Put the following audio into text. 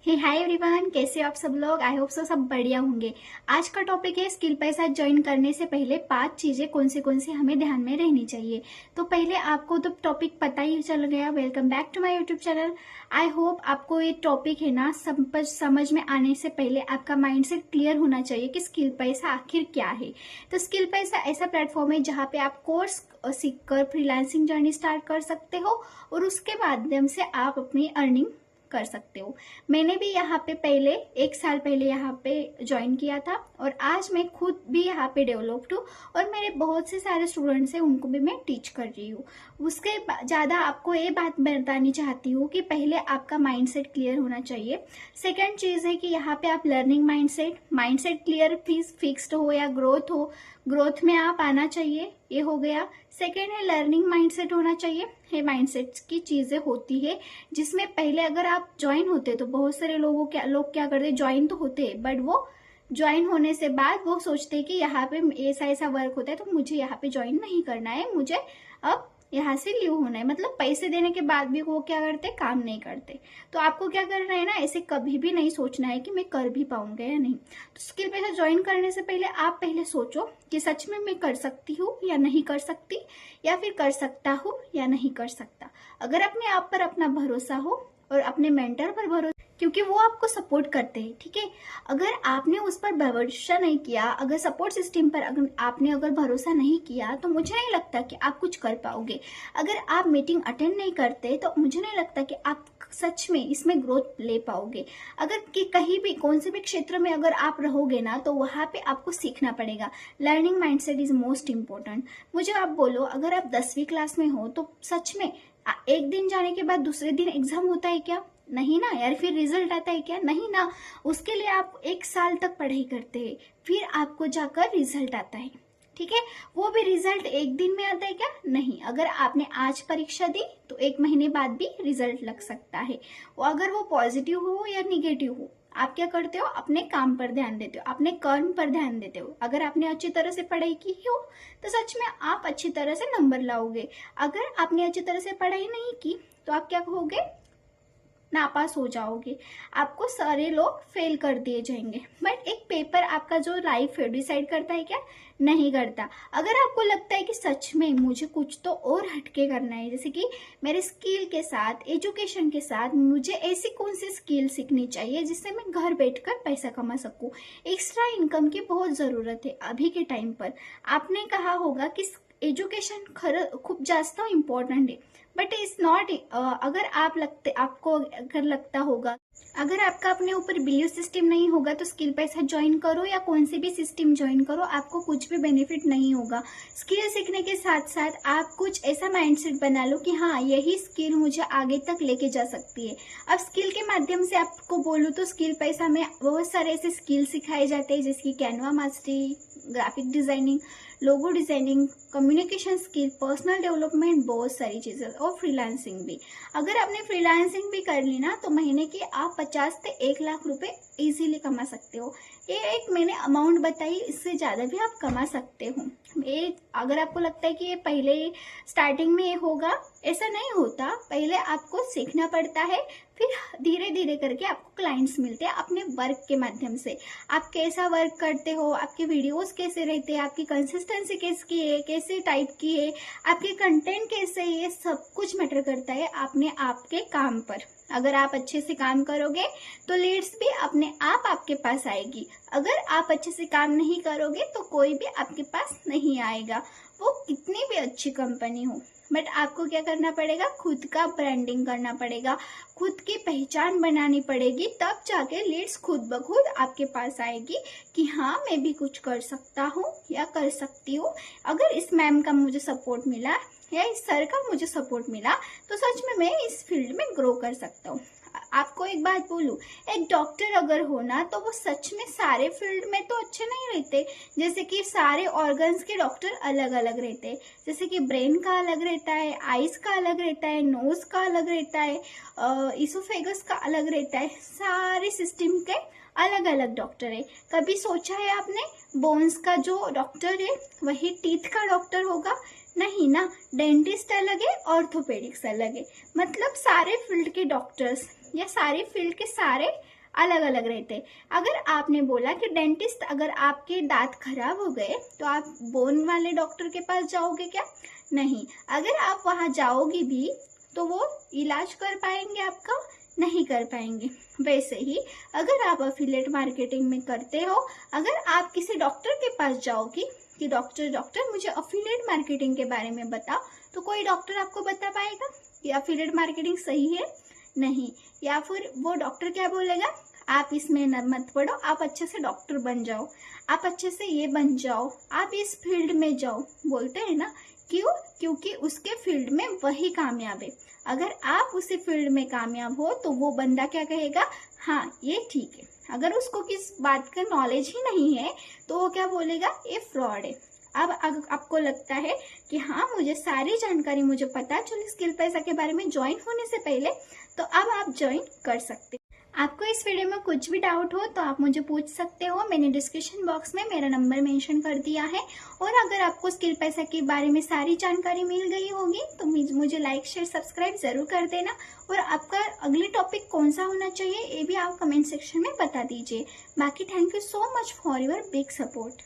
हे hi everyone, कैसे हो आप सब लोग। आई होप सो सब बढ़िया होंगे। आज का टॉपिक है स्किल पैसा ज्वाइन करने से पहले 5 चीजें कौन सी हमें ध्यान में रहनी चाहिए। तो पहले आपको तो टॉपिक पता ही चल गया। Welcome back to my YouTube channel. I hope आपको ये टॉपिक है ना समझ में आने से पहले आपका माइंडसेट क्लियर होना चाहिए कि स्किल पैसा आखिर क्या है। तो स्किल पैसा ऐसा प्लेटफॉर्म है जहाँ पे आप कोर्स सीखकर फ्रीलांसिंग जर्नी स्टार्ट कर सकते हो और उसके माध्यम से आप अपनी अर्निंग कर सकते हो। मैंने भी यहाँ पे पहले 1 साल पहले यहाँ पे ज्वाइन किया था और आज मैं खुद भी यहाँ पे डेवलप्ड हूँ और मेरे बहुत से सारे स्टूडेंट्स हैं, उनको भी मैं टीच कर रही हूँ। उसके ज़्यादा आपको ये बात बतानी चाहती हूँ कि पहले आपका माइंडसेट क्लियर होना चाहिए। सेकंड चीज़ है कि यहाँ पे आप लर्निंग माइंडसेट क्लियर फिक्स्ड हो या ग्रोथ में आप आना चाहिए, ये हो गया। सेकेंड है लर्निंग माइंडसेट होना चाहिए। ये माइंडसेट की चीजें होती है जिसमें पहले अगर आप ज्वाइन होते तो बहुत सारे लोग क्या करते, ज्वाइन तो होते बट वो ज्वाइन होने से बाद वो सोचते कि यहाँ पे ऐसा वर्क होता है तो मुझे यहाँ पे ज्वाइन नहीं करना है, मुझे अब यहाँ से लीव होना है। मतलब पैसे देने के बाद भी वो क्या करते, काम नहीं करते। तो आपको क्या करना है ना, ऐसे कभी भी नहीं सोचना है कि मैं कर भी पाऊंगा या नहीं। तो स्किल पैसा ज्वाइन करने से पहले आप पहले सोचो कि सच में मैं कर सकती हूँ या नहीं कर सकती, या फिर कर सकता हूँ या नहीं कर सकता। अगर अपने आप पर अपना भरोसा हो और अपने मेंटर पर भरोसा, क्योंकि वो आपको सपोर्ट करते हैं, ठीक है। अगर आपने उस पर भरोसा नहीं किया, अगर सपोर्ट सिस्टम पर आपने भरोसा नहीं किया तो मुझे नहीं लगता कि आप कुछ कर पाओगे। अगर आप मीटिंग अटेंड नहीं करते तो मुझे नहीं लगता कि आप सच में इसमें ग्रोथ ले पाओगे। अगर कि कहीं भी कौन से भी क्षेत्र में अगर आप रहोगे ना तो वहां पे आपको सीखना पड़ेगा। Learning mindset is most important. मुझे आप बोलो, अगर आप 10वीं क्लास में हो तो सच में एक दिन जाने के बाद दूसरे दिन एग्जाम होता है क्या? नहीं ना यार। फिर रिजल्ट आता है क्या? नहीं ना। उसके लिए आप 1 साल तक पढ़ाई करते हैं, फिर आपको जाकर रिजल्ट आता है, ठीक है। वो भी रिजल्ट एक दिन में आता है क्या? नहीं। अगर आपने आज परीक्षा दी तो 1 महीने बाद भी रिजल्ट लग सकता है। वो अगर वो पॉजिटिव हो या निगेटिव हो, आप क्या करते हो, अपने काम पर ध्यान देते हो, अपने कर्म पर ध्यान देते हो। अगर आपने अच्छी तरह से पढ़ाई की हो तो सच में आप अच्छी तरह से नंबर लाओगे। अगर आपने अच्छी तरह से पढ़ाई नहीं की तो आप क्या कहोगे, नापास हो जाओगे, आपको सारे लोग फेल कर दिए जाएंगे। बट एक पेपर आपका जो लाइफ है डिसाइड करता है क्या? नहीं करता। अगर आपको लगता है कि सच में मुझे कुछ तो और हटके करना है, जैसे कि मेरे स्किल के साथ, एजुकेशन के साथ मुझे ऐसी कौन सी स्किल सीखनी चाहिए जिससे मैं घर बैठकर पैसा कमा सकूं। एक्स्ट्रा इनकम की बहुत जरूरत है अभी के टाइम पर। आपने कहा होगा कि एजुकेशन खूप जास्त इम्पॉर्टंट है, बट इट्स नॉट। अगर आपको अगर लगता होगा, अगर आपका अपने ऊपर बिलीव सिस्टम नहीं होगा तो स्किल पैसा ज्वाइन करो या कौन सी भी सिस्टम ज्वाइन करो, आपको कुछ भी बेनिफिट नहीं होगा। स्किल सीखने के साथ साथ आप कुछ ऐसा माइंडसेट बना लो कि हाँ, यही स्किल मुझे आगे तक लेके जा सकती है। अब स्किल के माध्यम से आपको बोलूँ तो स्किल पैसा में बहुत सारे ऐसे स्किल सिखाए जाते हैं, जैसे कि Canva mastery, graphic designing, logo designing, communication skill, personal development, बहुत सारी चीजें, और फ्रीलांसिंग भी। अगर आपने फ्रीलांसिंग भी कर ली ना तो महीने के आप 50 से 1 लाख रुपए इजीली कमा सकते हो। ये एक मैंने अमाउंट बताई, इससे ज्यादा भी आप कमा सकते हो। ये अगर आपको लगता है कि ये पहले स्टार्टिंग में ये होगा, ऐसा नहीं होता। पहले आपको सीखना पड़ता है, फिर धीरे धीरे करके आपको क्लाइंट्स मिलते हैं अपने वर्क के माध्यम से। आप कैसा वर्क करते हो, आपके वीडियोस कैसे रहते हैं, आपकी कंसिस्टेंसी कैसी है, कैसे टाइप की है, आपके कंटेंट कैसे है, ये सब कुछ मैटर करता है अपने आपके काम पर। अगर आप अच्छे से काम करोगे तो लीड्स भी अपने आप आपके पास आएगी। अगर आप अच्छे से काम नहीं करोगे तो कोई भी आपके पास नहीं आएगा, वो कितनी भी अच्छी कंपनी हो। बट आपको क्या करना पड़ेगा, खुद का ब्रांडिंग करना पड़ेगा, खुद की पहचान बनानी पड़ेगी, तब जाके लीड्स खुद ब खुद आपके पास आएगी कि हाँ, मैं भी कुछ कर सकता हूँ या कर सकती हूँ। अगर इस मैम का मुझे सपोर्ट मिला या इस सर का मुझे सपोर्ट मिला तो सच में मैं इस फील्ड में ग्रो कर सकता हूँ। आपको एक बात बोलूं, एक डॉक्टर अगर हो ना तो वो सच में सारे फील्ड में तो अच्छे नहीं रहते। जैसे कि सारे ऑर्गन्स के डॉक्टर अलग अलग रहते हैं, जैसे कि ब्रेन का अलग रहता है, आईज का अलग रहता है, नोज का अलग रहता है, इसोफेगस का अलग रहता है। सारे सिस्टम के अलग अलग डॉक्टर है। कभी सोचा है आपने बोन्स का जो डॉक्टर है वही टीथ का डॉक्टर होगा? नहीं ना। डेंटिस्ट अलग है, ऑर्थोपेडिक्स अलग है। मतलब सारे फील्ड के डॉक्टर्स या सारे फील्ड के सारे अलग अलग रहते हैं। अगर आपने बोला कि डेंटिस्ट, अगर आपके दांत खराब हो गए तो आप बोन वाले डॉक्टर के पास जाओगे क्या? नहीं। अगर आप वहां जाओगे भी तो वो इलाज कर पाएंगे आपका? नहीं कर पाएंगे। वैसे ही अगर आप अफिलिएट मार्केटिंग में करते हो, अगर आप किसी डॉक्टर के पास जाओगी कि डॉक्टर मुझे अफिलिएट मार्केटिंग के बारे में बताओ, तो कोई डॉक्टर आपको बता पाएगा कि अफिलिएट मार्केटिंग सही है? नहीं। या फिर वो डॉक्टर क्या बोलेगा, आप इसमें मत पड़ो, आप अच्छे से डॉक्टर बन जाओ, आप अच्छे से ये बन जाओ, आप इस फील्ड में जाओ, बोलते हैं ना। क्यों? क्योंकि उसके फील्ड में वही कामयाब है। अगर आप उसी फील्ड में कामयाब हो तो वो बंदा क्या कहेगा, हाँ ये ठीक है। अगर उसको किस बात का नॉलेज ही नहीं है तो वो क्या बोलेगा, ये फ्रॉड है। अब आपको लगता है कि हाँ मुझे सारी जानकारी मुझे पता चली स्किल पैसा के बारे में ज्वाइन होने से पहले, तो अब आप ज्वाइन कर सकते हैं। आपको इस वीडियो में कुछ भी डाउट हो तो आप मुझे पूछ सकते हो। मैंने डिस्क्रिप्शन बॉक्स में मेरा नंबर मेंशन कर दिया है। और अगर आपको स्किल पैसा के बारे में सारी जानकारी मिल गई होगी तो मुझे लाइक शेयर सब्सक्राइब जरूर कर देना। और आपका अगले टॉपिक कौन सा होना चाहिए ये भी आप कमेंट सेक्शन में बता दीजिए। बाकी thank you so much for your big support.